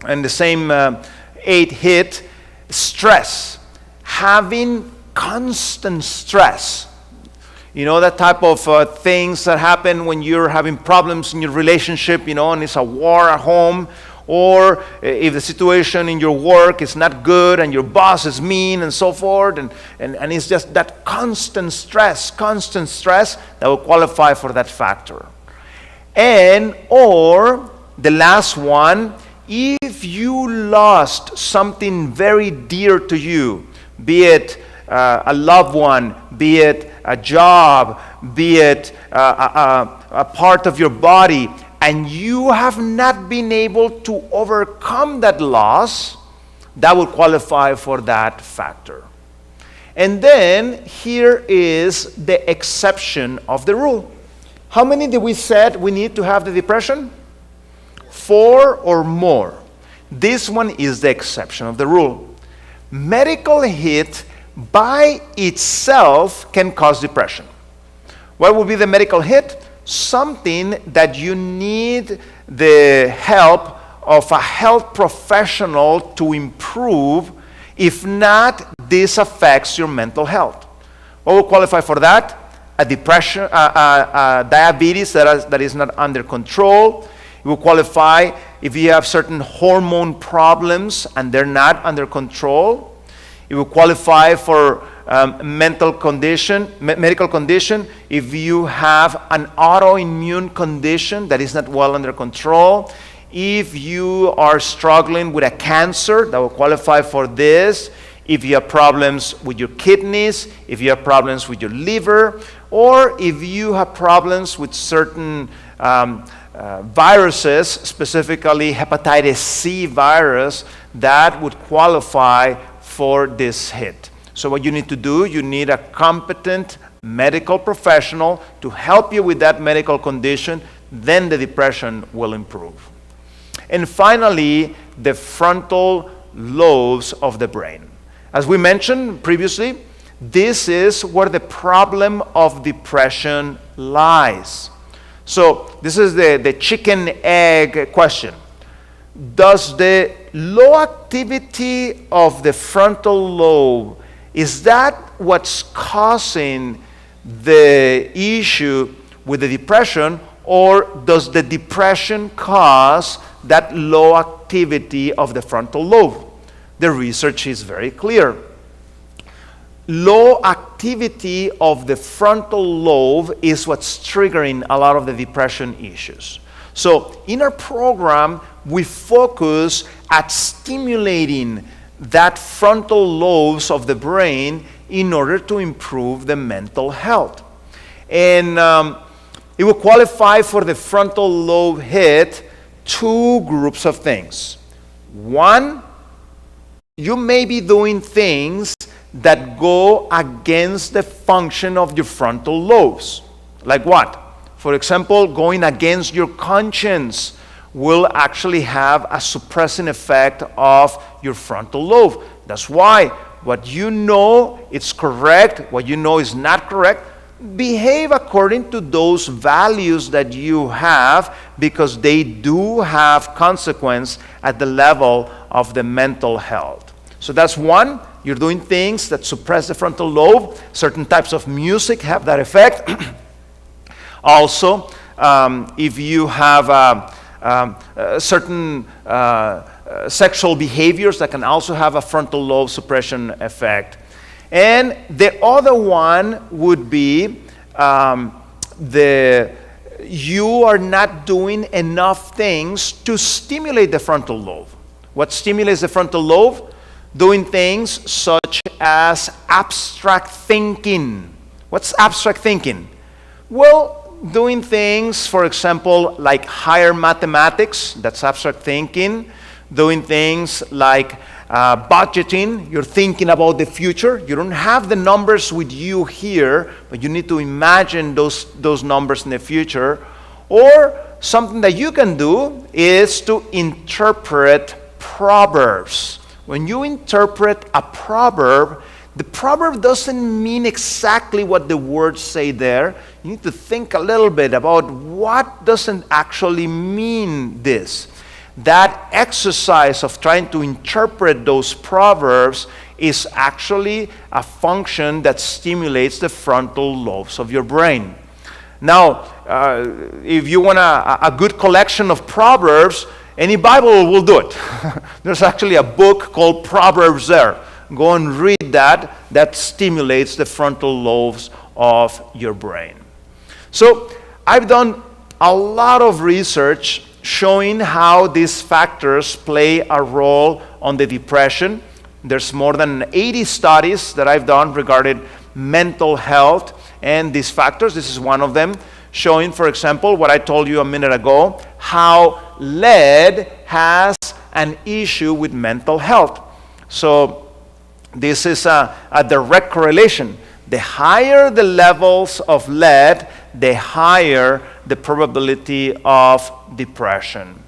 and the same 8 hit, stress. Having constant stress. You know, that type of things that happen when you're having problems in your relationship, you know, and it's a war at home, or if the situation in your work is not good and your boss is mean and so forth, and it's just that constant stress that will qualify for that factor. And, or, the last one, if you lost something very dear to you, be it a loved one, be it a job, be it a part of your body, and you have not been able to overcome that loss, that will qualify for that factor. And then here is the exception of the rule. How many did we said we need to have the depression? 4 or more. This one is the exception of the rule. Medical hit by itself can cause depression. What would be the medical hit? Something that you need the help of a health professional to improve. If not, this affects your mental health. What will qualify for that? A depression, diabetes that is not under control. It will qualify if you have certain hormone problems and they're not under control. It will qualify for medical condition if you have an autoimmune condition that is not well under control. If you are struggling with a cancer, that will qualify for this. If you have problems with your kidneys, if you have problems with your liver, or if you have problems with certain viruses, specifically hepatitis C virus, that would qualify for this hit. So what you need to do, you need a competent medical professional to help you with that medical condition, then the depression will improve. And finally, the frontal lobes of the brain. As we mentioned previously, this is where the problem of depression lies. So this is the chicken egg question. Does the low activity of the frontal lobe, is that what's causing the issue with the depression, or does the depression cause that low activity of the frontal lobe? The research is very clear. Low activity of the frontal lobe is what's triggering a lot of the depression issues. So in our program, we focus at stimulating that frontal lobes of the brain in order to improve the mental health. And it will qualify for the frontal lobe hit two groups of things. One, you may be doing things that go against the function of your frontal lobes. Like what? For example, going against your conscience will actually have a suppressing effect of your frontal lobe. That's why what you know is correct, what you know is not correct, behave according to those values that you have, because they do have consequence at the level of the mental health. So that's one. You're doing things that suppress the frontal lobe. Certain types of music have that effect. Also, if you have certain sexual behaviors, that can also have a frontal lobe suppression effect. And the other one would be you are not doing enough things to stimulate the frontal lobe. What stimulates the frontal lobe? Doing things such as abstract thinking. What's abstract thinking? Well, doing things, for example, like higher mathematics, that's abstract thinking. Doing things like budgeting, you're thinking about the future. You don't have the numbers with you here, but you need to imagine those numbers in the future. Or something that you can do is to interpret proverbs. When you interpret a proverb, the proverb doesn't mean exactly what the words say there. You need to think a little bit about what doesn't actually mean this. That exercise of trying to interpret those proverbs is actually a function that stimulates the frontal lobes of your brain. Now, if you want a good collection of proverbs, any Bible will do it. There's actually a book called Proverbs there. Go and read that. That stimulates the frontal lobes of your brain. So I've done a lot of research showing how these factors play a role on the depression. There's more than 80 studies that I've done regarding mental health and these factors. This is one of them, showing, for example, what I told you a minute ago, how lead has an issue with mental health. So this is a direct correlation. The higher the levels of lead, the higher the probability of depression.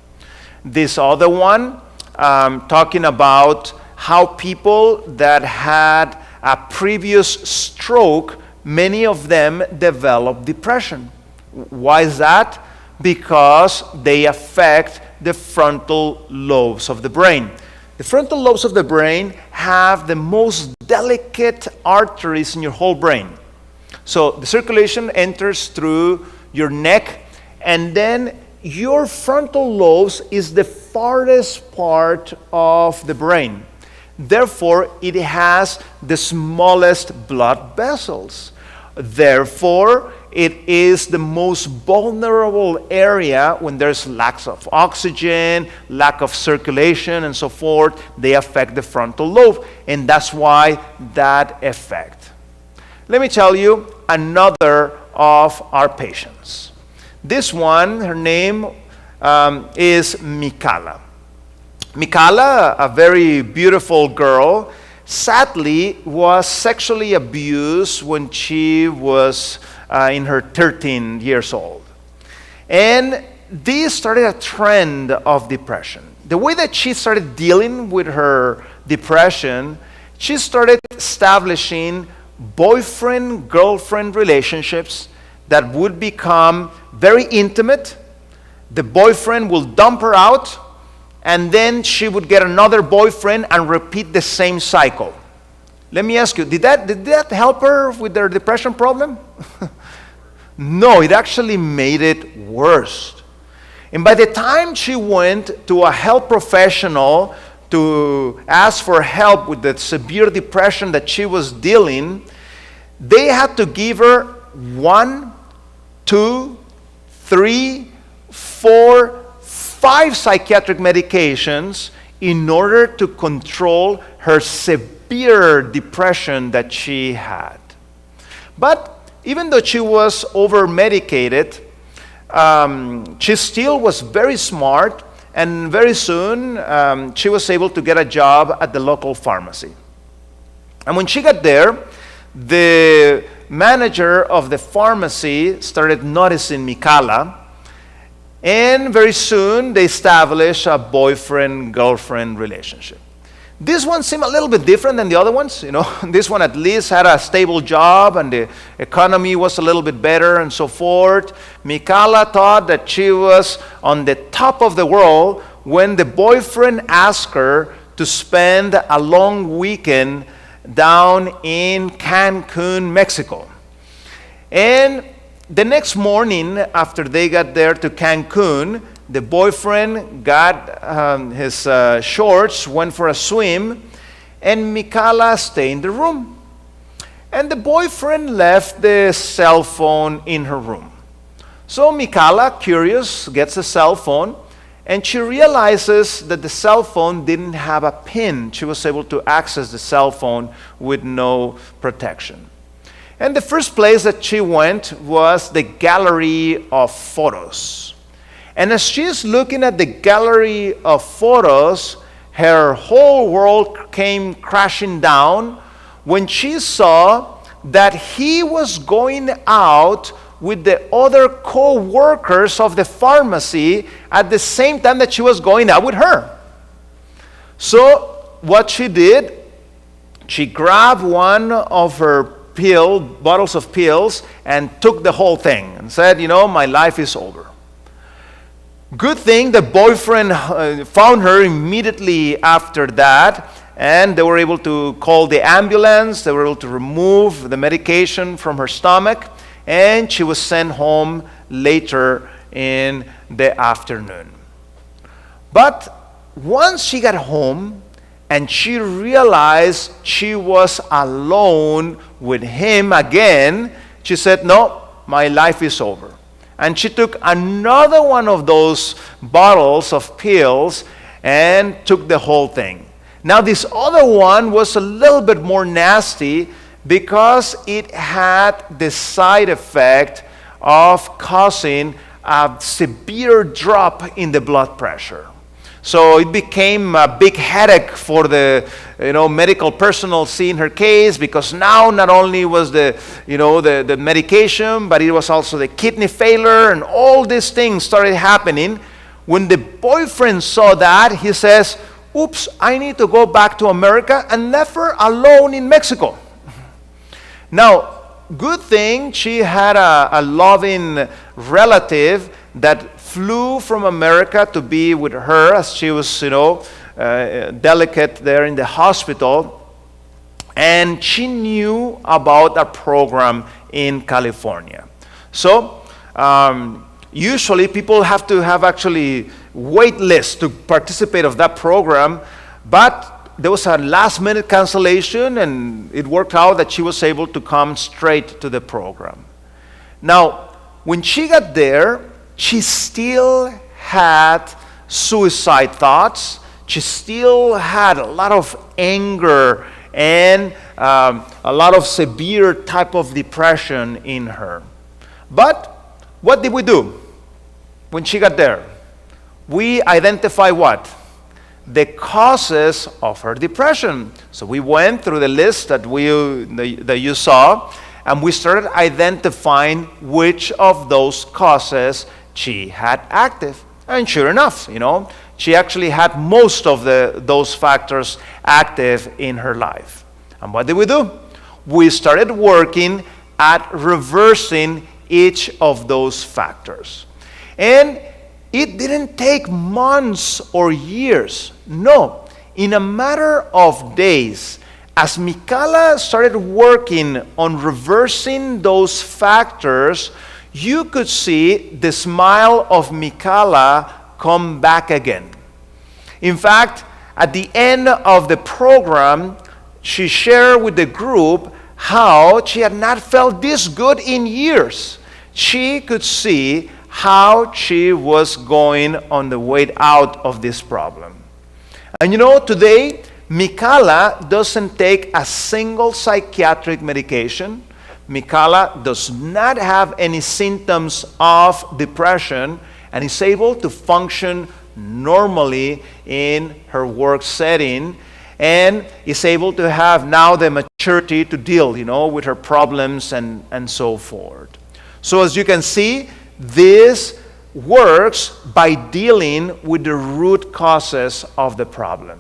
This other one, talking about how people that had a previous stroke, many of them develop depression. Why is that? Because they affect the frontal lobes of the brain. The frontal lobes of the brain have the most delicate arteries in your whole brain. So the circulation enters through your neck, and then your frontal lobes is the farthest part of the brain. Therefore, it has the smallest blood vessels. Therefore, it is the most vulnerable area when there's lack of oxygen, lack of circulation, and so forth. They affect the frontal lobe, and that's why that effect. Let me tell you another of our patients. This one, her name is Mikala. Mikala, a very beautiful girl, sadly was sexually abused when she was in her 13 years old. And this started a trend of depression. The way that she started dealing with her depression, she started establishing boyfriend-girlfriend relationships that would become very intimate. The boyfriend will dump her out, and then she would get another boyfriend and repeat the same cycle. Let me ask you, did that help her with her depression problem? No, it actually made it worse. And by the time she went to a health professional to ask for help with the severe depression that she was dealing, they had to give her 1, 2, 3, 4, 5 psychiatric medications in order to control her severe depression that she had. But even though she was over-medicated, she still was very smart, and very soon she was able to get a job at the local pharmacy. And when she got there, the manager of the pharmacy started noticing Mikala, and very soon they established a boyfriend-girlfriend relationship. This one seemed a little bit different than the other ones. This one at least had a stable job and the economy was a little bit better and so forth. Mikala thought that she was on the top of the world when the boyfriend asked her to spend a long weekend down in Cancun, Mexico. And the next morning, after they got there to Cancun, the boyfriend got his shorts, went for a swim, and Mikala stayed in the room. And the boyfriend left the cell phone in her room. So Mikala, curious, gets a cell phone, and she realizes that the cell phone didn't have a PIN. She was able to access the cell phone with no protection. And the first place that she went was the gallery of photos. And as she's looking at the gallery of photos, her whole world came crashing down when she saw that he was going out with the other co-workers of the pharmacy at the same time that she was going out with her. So what she did, she grabbed one of her bottles of pills and took the whole thing and said, my life is over. Good thing the boyfriend found her immediately after that, and they were able to call the ambulance. They were able to remove the medication from her stomach, and she was sent home later in the afternoon. But once she got home and she realized she was alone with him again, she said, no, my life is over. And she took another one of those bottles of pills and took the whole thing. Now this other one was a little bit more nasty because it had the side effect of causing a severe drop in the blood pressure. So it became a big headache for the medical personnel seeing her case, because now not only was the medication, but it was also the kidney failure, and all these things started happening. When the boyfriend saw that, he says, oops, I need to go back to America, and left her alone in Mexico. Now, good thing she had a loving relative that flew from America to be with her as she was, delicate there in the hospital. And she knew about a program in California. So Usually people have to have actually wait lists to participate of that program, but there was a last minute cancellation and it worked out that she was able to come straight to the program. Now, when she got there, she still had suicide thoughts. She still had a lot of anger and a lot of severe type of depression in her. But what did we do when she got there? We identify what? The causes of her depression. So we went through the list that you saw, and we started identifying which of those causes she had active. And sure enough, she actually had most of those factors active in her life. And what did we do? We started working at reversing each of those factors. And it didn't take months or years. No, in a matter of days, as Mikala started working on reversing those factors, you could see the smile of Mikala come back again. In fact, at the end of the program, she shared with the group how she had not felt this good in years. She could see how she was going on the way out of this problem. And today, Mikala doesn't take a single psychiatric medication. Mikala does not have any symptoms of depression and is able to function normally in her work setting and is able to have now the maturity to deal, with her problems and so forth. So as you can see, this works by dealing with the root causes of the problem.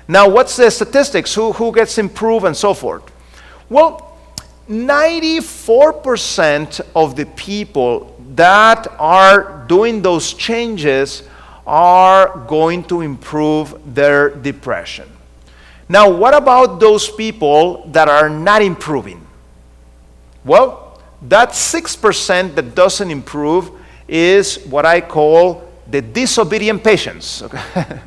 Now, what's the statistics? Who gets improved and so forth? Well, 94% of the people that are doing those changes are going to improve their depression. Now, what about those people that are not improving? Well, that 6% that doesn't improve is what I call the disobedient patients. Okay?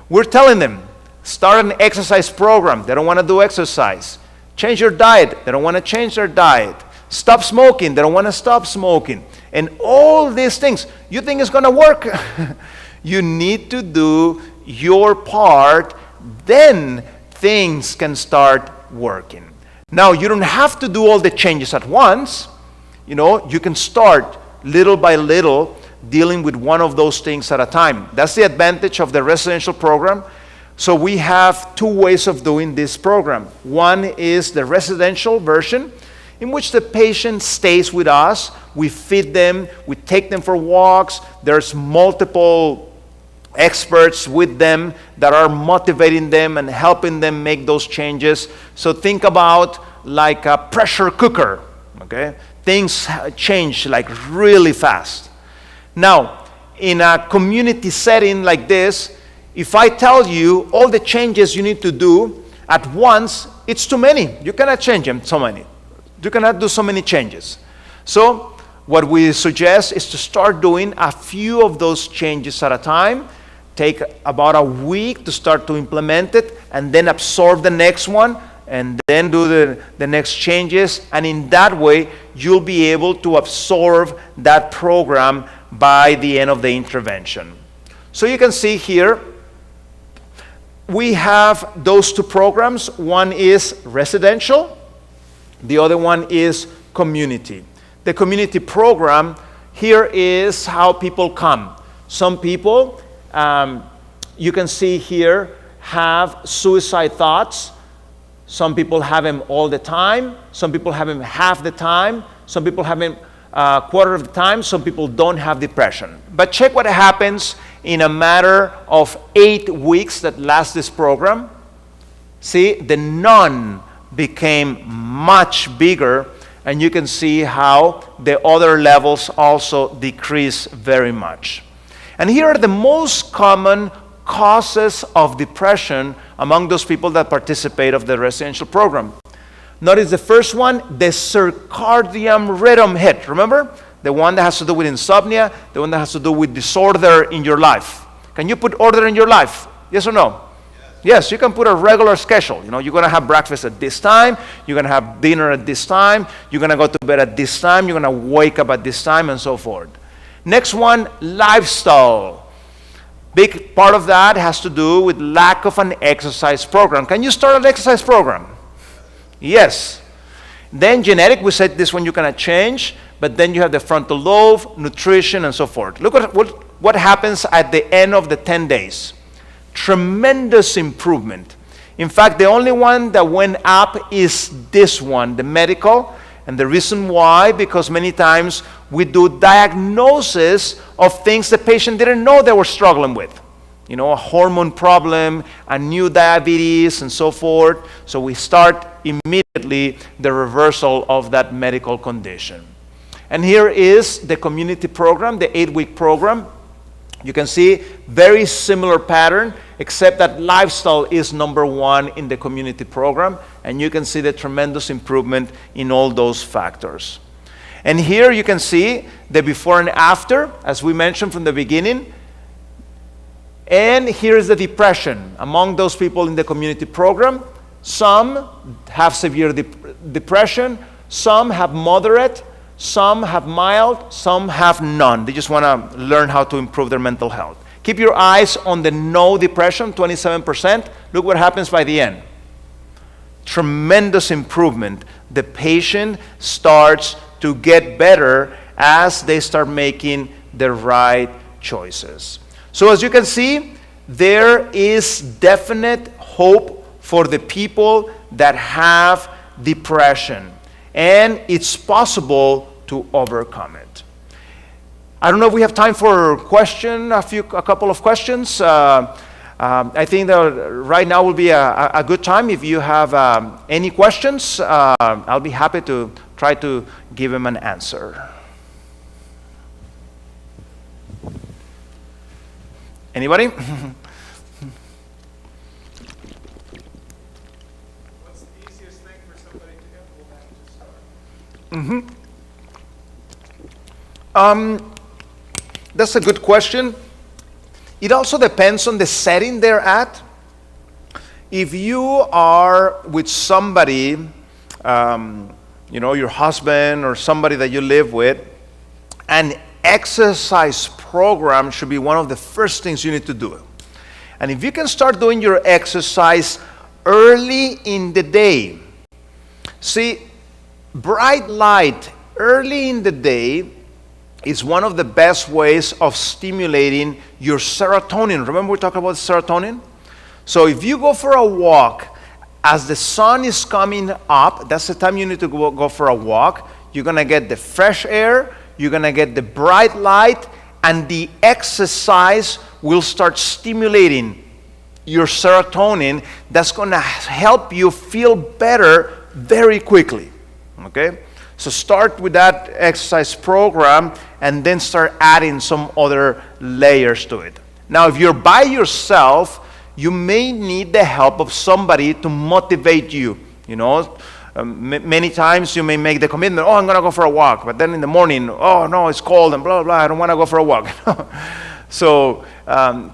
We're telling them, start an exercise program. They don't want to do exercise. Change your diet. They don't want to change their diet. Stop smoking. They don't want to stop smoking. And all these things, you think it's going to work? You need to do your part, then things can start working. Now, you don't have to do all the changes at once. You can start little by little dealing with one of those things at a time. That's the advantage of the residential program. So we have two ways of doing this program. One is the residential version, in which the patient stays with us. We feed them, we take them for walks. There's multiple experts with them that are motivating them and helping them make those changes. So think about like a pressure cooker, okay? Things change like really fast. Now, in a community setting like this, if I tell you all the changes you need to do at once, it's too many. You cannot change them so many. You cannot do so many changes. So what we suggest is to start doing a few of those changes at a time. Take about a week to start to implement it, and then absorb the next one, and then do the next changes. And in that way, you'll be able to absorb that program by the end of the intervention. So you can see here, we have those two programs. One is residential, the other one is community. The community program, here is how people come. Some people, you can see here, have suicide thoughts. Some people have them all the time. Some people have them half the time. Some people have them a quarter of the time. Some people don't have depression. But check what happens in a matter of 8 weeks that lasts this program. See, the none became much bigger, and you can see how the other levels also decrease very much. And here are the most common causes of depression among those people that participate of the residential program. Notice the first one, the circadian rhythm hit. Remember? the one that has to do with insomnia, the one that has to do with disorder in your life. Can you put order in your life? Yes or no? Yes, you can put a regular schedule. You're going to have breakfast at this time. You're going to have dinner at this time. You're going to go to bed at this time. You're going to wake up at this time, and so forth. Next one, lifestyle. Big part of that has to do with lack of an exercise program. Can you start an exercise program? Yes. Then genetic, we said this one you're going to change, but then you have the frontal lobe, nutrition, and so forth. Look at what happens at the end of the 10 days. Tremendous improvement. In fact, the only one that went up is this one, the medical. And the reason why, because many times we do diagnosis of things the patient didn't know they were struggling with. A hormone problem, a new diabetes, and so forth. So we start immediately the reversal of that medical condition. And here is the community program, the 8-week program. You can see very similar pattern, except that lifestyle is number one in the community program, and you can see the tremendous improvement in all those factors. And here you can see the before and after, as we mentioned from the beginning. And here's the depression. Among those people in the community program, some have severe depression, some have moderate, some have mild, some have none. They just want to learn how to improve their mental health. Keep your eyes on the no depression, 27%. Look what happens by the end. Tremendous improvement. The patient starts to get better as they start making the right choices. So as you can see, there is definite hope for the people that have depression. And it's possible to overcome it. I don't know if we have time for a couple of questions. I think that right now will be a good time. If you have any questions, I'll be happy to try to give them an answer. Anybody? That's a good question. It also depends on the setting they're at. If you are with somebody, your husband or somebody that you live with, an exercise program should be one of the first things you need to do. And if you can start doing your exercise early in the day, see, bright light early in the day is one of the best ways of stimulating your serotonin. Remember we talked about serotonin? So if you go for a walk as the sun is coming up, that's the time you need to go for a walk. You're going to get the fresh air, you're going to get the bright light, and the exercise will start stimulating your serotonin. That's going to help you feel better very quickly. Okay? So start with that exercise program and then start adding some other layers to it. Now, if you're by yourself, you may need the help of somebody to motivate you. Many times you may make the commitment, I'm going to go for a walk. But then in the morning, no, it's cold and blah, blah, I don't want to go for a walk. So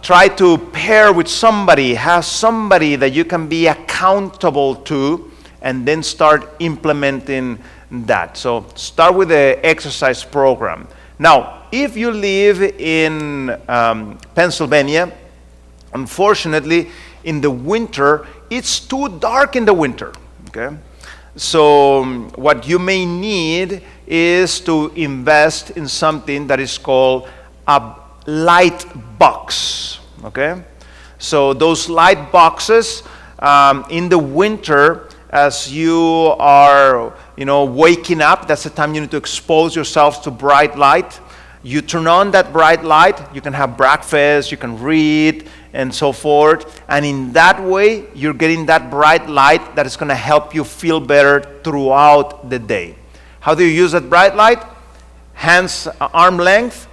try to pair with somebody, have somebody that you can be accountable to, and then start implementing that. So start with the exercise program. Now, if you live in Pennsylvania, unfortunately, in the winter, it's too dark in the winter. Okay? So what you may need is to invest in something that is called a light box. Okay? So those light boxes in the winter, as you are waking up, that's the time you need to expose yourself to bright light. You turn on that bright light, you can have breakfast, you can read, and so forth. And in that way, you're getting that bright light that is going to help you feel better throughout the day. How do you use that bright light? Hands, arm length,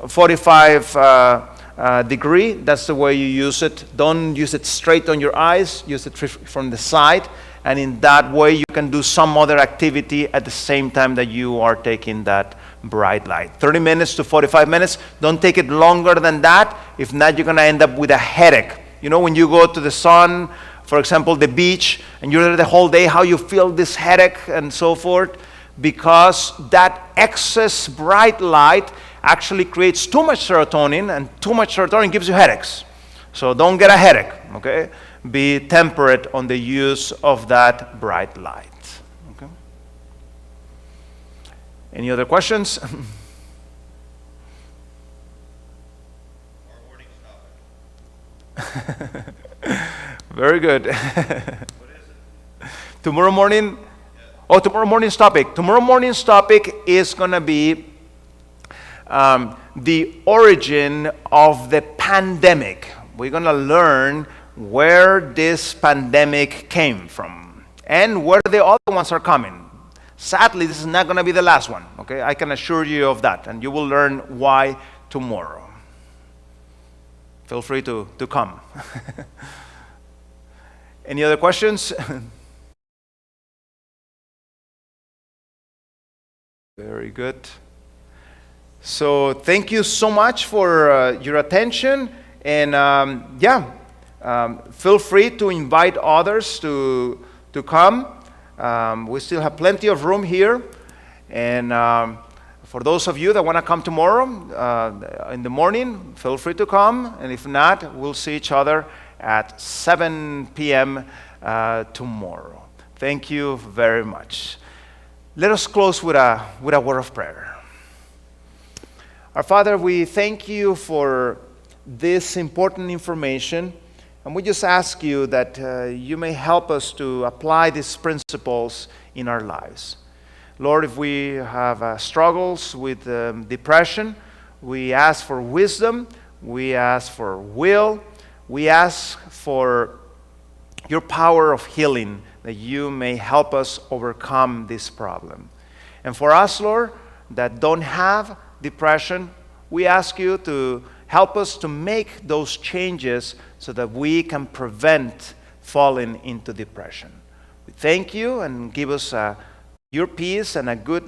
45 degree. That's the way you use it. Don't use it straight on your eyes. Use it from the side. And in that way, you can do some other activity at the same time that you are taking that bright light. 30 minutes to 45 minutes. Don't take it longer than that. If not, you're going to end up with a headache. You know, when you go to the sun, for example, the beach, and you're there the whole day, how you feel this headache and so forth, because that excess bright light actually creates too much serotonin, and too much serotonin gives you headaches. So don't get a headache, okay? Be temperate on the use of that bright light. Okay? Any other questions? Very good. Tomorrow morning? Oh, tomorrow morning's topic. Tomorrow morning's topic is going to be the origin of the pandemic. We're going to learn where this pandemic came from and where the other ones are coming. Sadly, this is not going to be the last one, okay? I can assure you of that, and you will learn why tomorrow. Feel free to come. Any other questions? Very good. So thank you so much for your attention, and feel free to invite others to come. We still have plenty of room here, and for those of you that want to come tomorrow in the morning, feel free to come, and if not, we'll see each other at 7 p.m. Tomorrow. Thank you very much. Let us close with a word of prayer. Our Father, we thank you for this important information, and we just ask you that you may help us to apply these principles in our lives. Lord, if we have struggles with depression, we ask for wisdom, we ask for will, we ask for your power of healing, that you may help us overcome this problem. And for us, Lord, that don't have depression, we ask you to help us to make those changes so that we can prevent falling into depression. We thank you, and give us your peace and a good